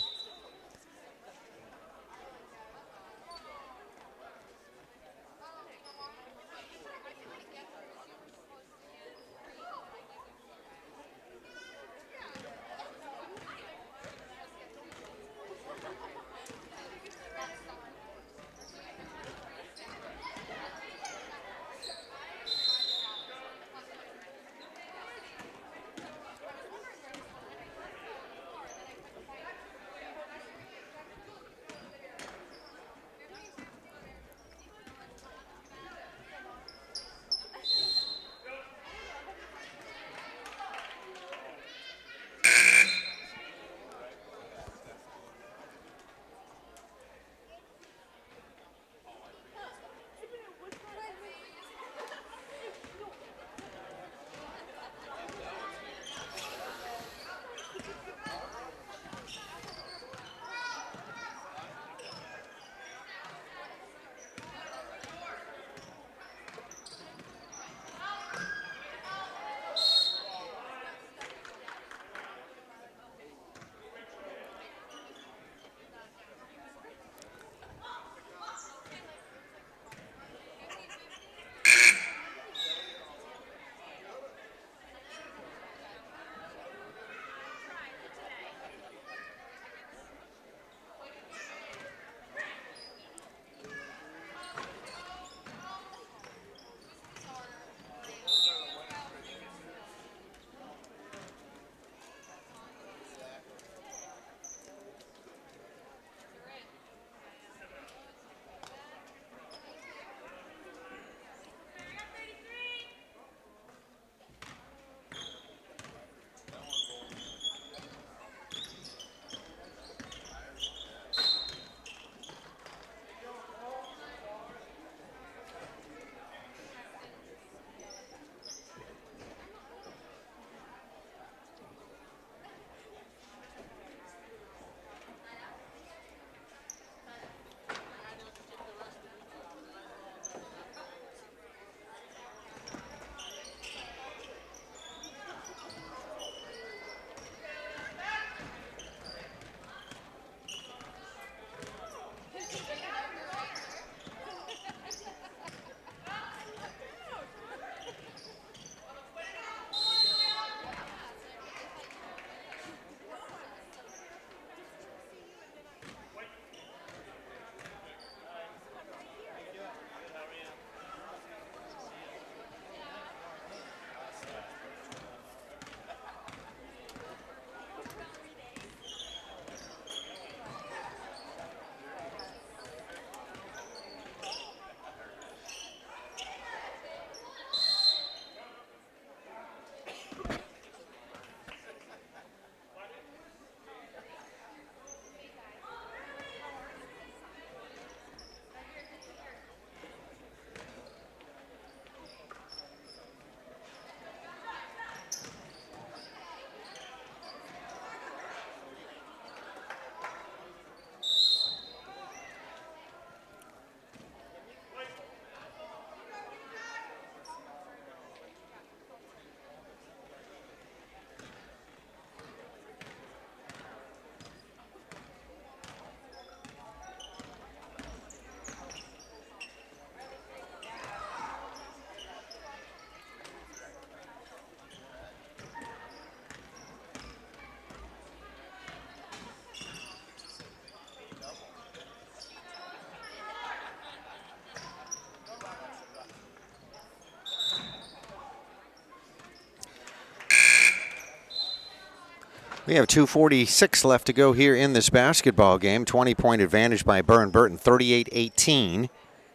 We have 2:46 left to go here in this basketball game. 20-point advantage by Burr Burton, 38-18,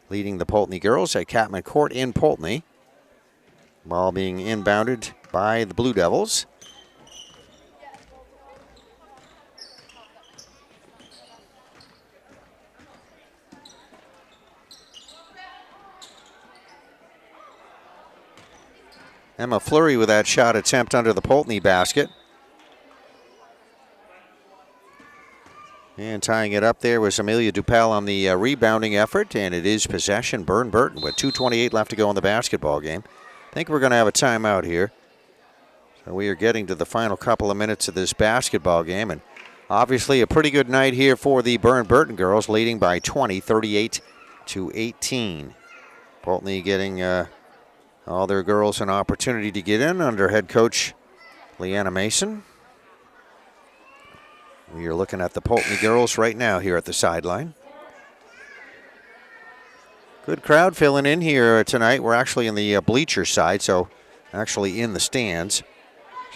leading the Poultney girls at Catman Court in Poultney. Ball being inbounded by the Blue Devils. Emma Fleury with that shot attempt under the Poultney basket. And tying it up there was Amelia Dupel on the rebounding effort, and it is possession. Burr Burton with 2:28 left to go in the basketball game. I think we're going to have a timeout here. So we are getting to the final couple of minutes of this basketball game, and obviously a pretty good night here for the Burr Burton girls, leading by 20, 38-18. Poultney getting all their girls an opportunity to get in under head coach Leanna Mason. We are looking at the Poultney girls right now here at the sideline. Good crowd filling in here tonight. We're actually in the bleacher side, so actually in the stands.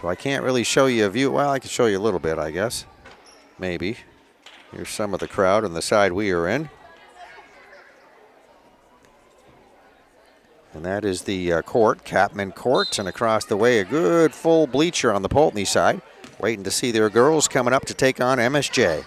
So I can't really show you a view. Well, I can show you a little bit, I guess. Maybe. Here's some of the crowd on the side we are in. And that is the court, Catman Court, and across the way a good full bleacher on the Poultney side, waiting to see their girls coming up to take on MSJ.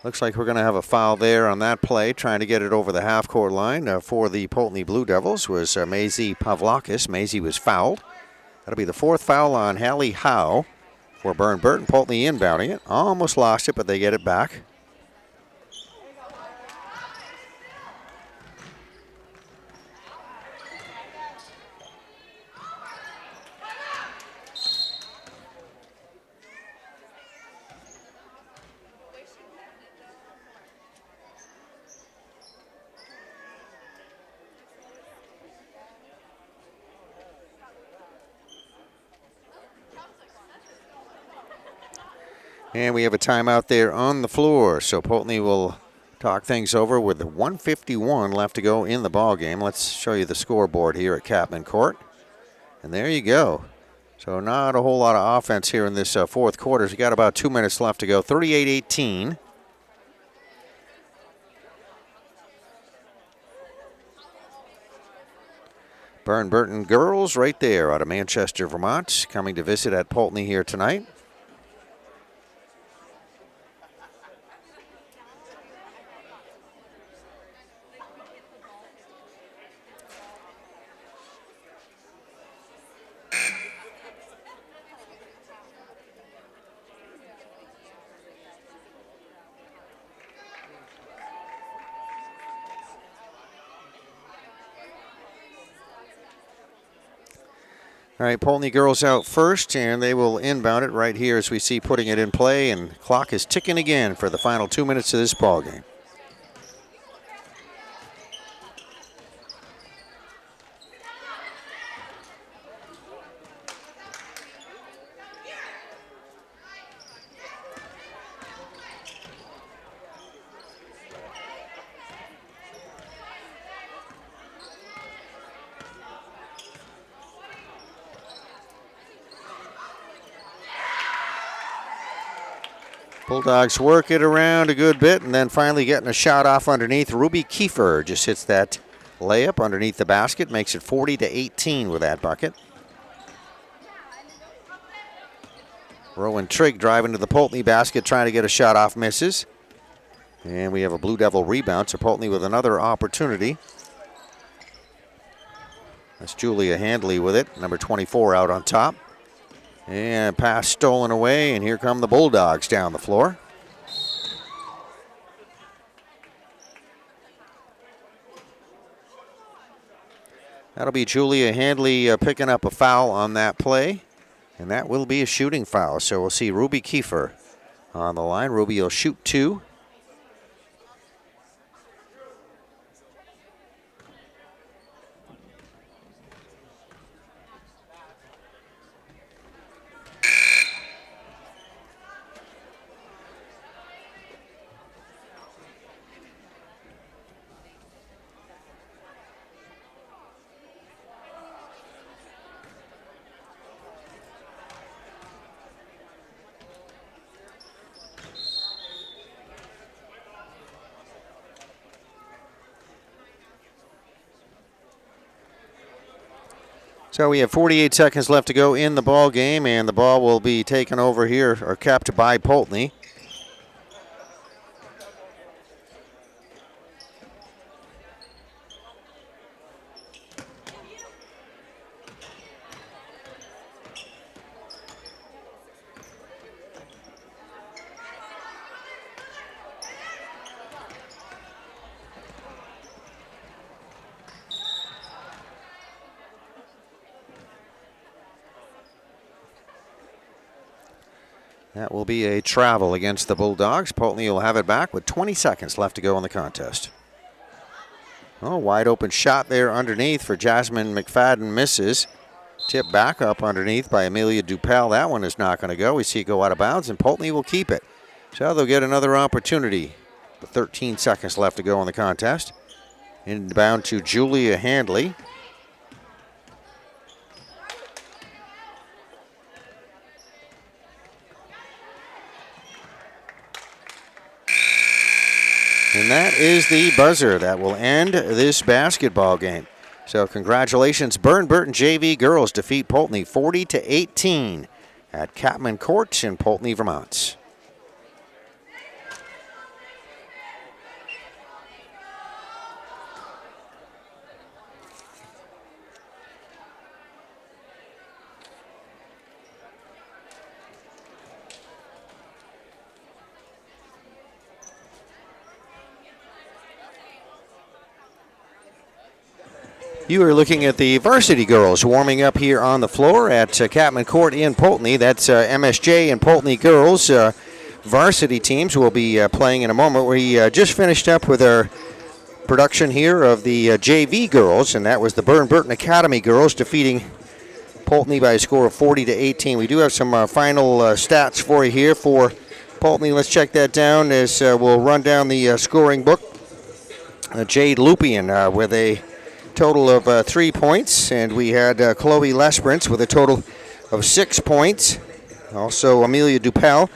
Looks like we're going to have a foul there on that play, trying to get it over the half-court line for the Poultney Blue Devils was Maisie Pavlakis. Maisie was fouled. That'll be the fourth foul on Hallie Howe for Burr Burton. Poultney inbounding it. Almost lost it, but they get it back. And we have a timeout there on the floor. So Poultney will talk things over with 1:51 left to go in the ball game. Let's show you the scoreboard here at Catman Court. And there you go. So not a whole lot of offense here in this fourth quarter. We got about 2 minutes left to go. 38-18. Burr Burton girls right there out of Manchester, Vermont, coming to visit at Poultney here tonight. All right, Poultney girls out first, and they will inbound it right here as we see putting it in play, and clock is ticking again for the final 2 minutes of this ball game. Bulldogs work it around a good bit, and then finally getting a shot off underneath. Ruby Kiefer just hits that layup underneath the basket, makes it 40-18 with that bucket. Rowan Trigg driving to the Poultney basket, trying to get a shot off, misses. And we have a Blue Devil rebound, so Poultney with another opportunity. That's Julia Handley with it, number 24 out on top. And pass stolen away, and here come the Bulldogs down the floor. That'll be Julia Handley picking up a foul on that play. And that will be a shooting foul. So we'll see Ruby Kiefer on the line. Ruby will shoot 2. So we have 48 seconds left to go in the ball game, and the ball will be taken over here, or kept by Poultney. That will be a travel against the Bulldogs. Poultney will have it back with 20 seconds left to go in the contest. Oh, wide open shot there underneath for Jasmine McFadden, misses. Tip back up underneath by Amelia Dupel. That one is not going to go. We see it go out of bounds, and Poultney will keep it. So they'll get another opportunity. With 13 seconds left to go in the contest. Inbound to Julia Handley. And that is the buzzer that will end this basketball game. So congratulations, Burr Burton JV girls defeat Poultney 40-18 at Catman Court in Poultney, Vermont. You are looking at the varsity girls warming up here on the floor at Catman Court in Poultney. That's MSJ and Poultney girls. Varsity teams will be playing in a moment. We just finished up with our production here of the JV girls, and that was the Burr Burton Academy girls defeating Poultney by a score of 40-18. We do have some final stats for you here for Poultney. Let's check that down as we'll run down the scoring book. Jade Lupian with a total of 3 points, and we had Chloe Lesperance with a total of 6 points. Also Amelia Dupel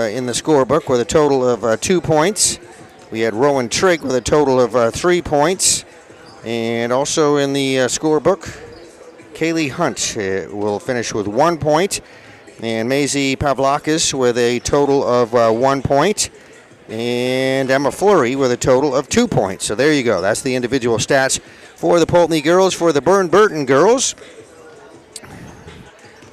in the scorebook with a total of 2 points. We had Rowan Trigg with a total of 3 points. And also in the scorebook, Kaylee Hunt will finish with 1 point. And Maisie Pavlakis with a total of 1 point. And Emma Fleury with a total of 2 points. So there you go. That's the individual stats for the Poultney girls. For the Burr Burton girls,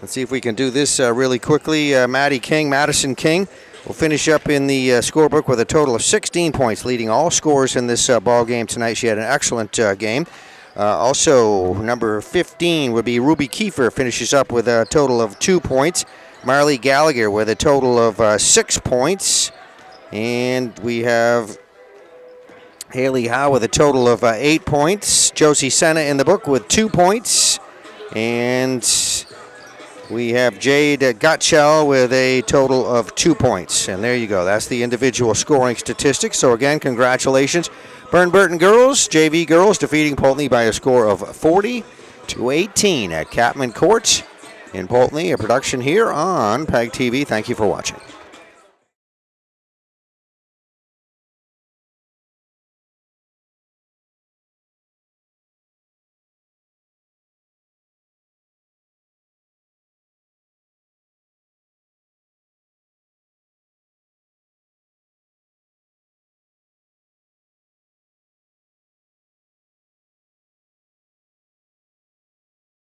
let's see if we can do this really quickly. Madison King will finish up in the scorebook with a total of 16 points, leading all scores in this ball game tonight. She had an excellent game. Also, number 15 would be Ruby Kiefer, finishes up with a total of 2 points. Marley Gallagher with a total of 6 points. And we have Haley Howe with a total of 8 points. Josie Senna in the book with 2 points. And we have Jade Gottschall with a total of 2 points. And there you go. That's the individual scoring statistics. So again, congratulations. Burr Burton girls, JV girls, defeating Poultney by a score of 40-18 at Catman Court in Poultney. A production here on PEGTV. Thank you for watching.